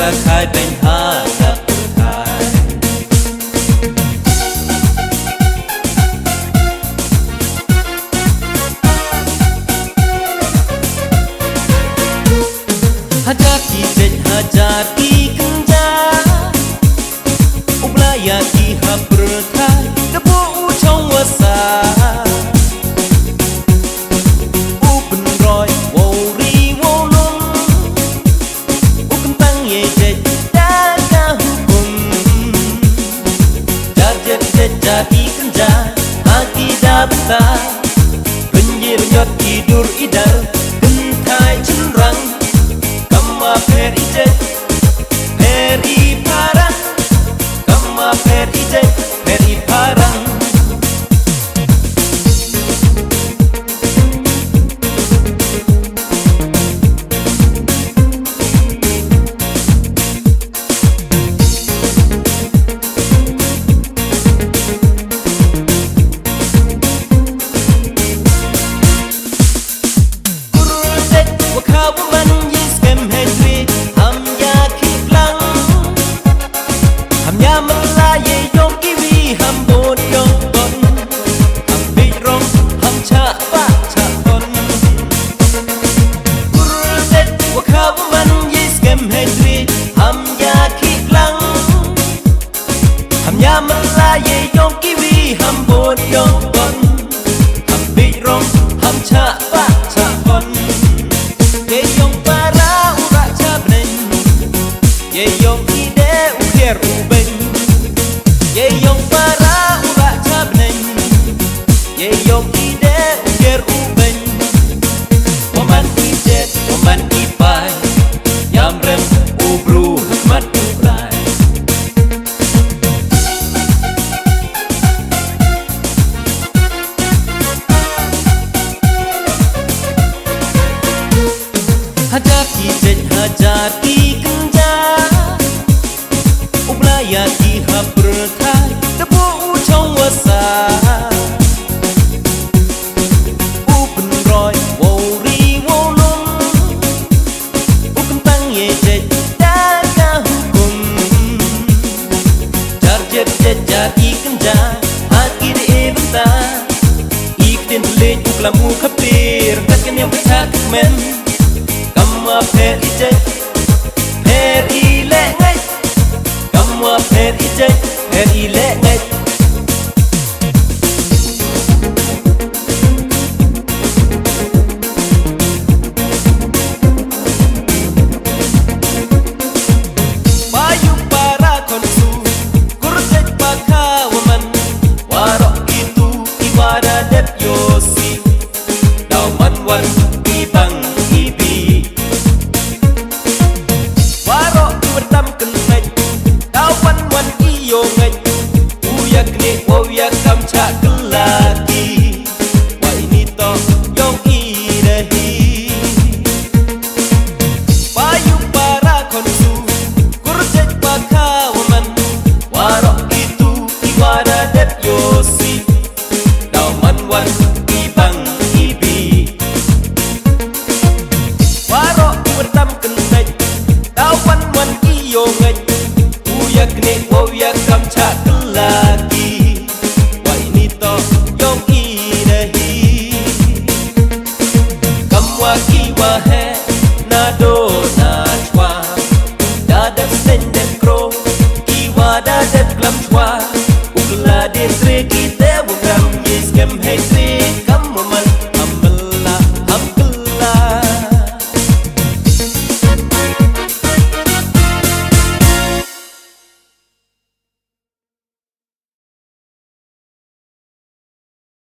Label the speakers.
Speaker 1: ra khai bên ha sắp khai hajar ki jet hajar ki kenja ublaya ki ha berkai debu uchong wasa jadi kenja hati dah besar penyir nyot tidur idar gentai cenderang kama peri jet peri parang kama peri jet peri parang Melaye yong kiwi ham bon yong bon ham big rong ham cha pa cha bon ye yong para ura cha bnen ye yong ide u kher u ben ye yong para ura cha bnen ye yong ide u kher u ben woman ki jet woman ki pai yam rem u bru mat u rai hajar ki jet hajar ki kenja ublaya ki ha berkai debu uchong wasa u penroi wo ri wo lum u kentang ye jet daga hukum jar jet jet jadi kenja hati de bentar iktin lej uklamu khapir takkan yang pecah men Kamu peri jet, peri lengai. Kamu peri jet, peri lengai. Bayu para konsu, kurjet pakawaman. Warok itu ibarat dep yosi. Dauman wan ibang ya kam cha kelaki wa ini to yong irahi payu para konsu kurjet pakawaman warok itu iwara dep yosi dauman wan ibang ibi warok bertam kenai dauman wan iyo ngai uyak ne wo ya kam cha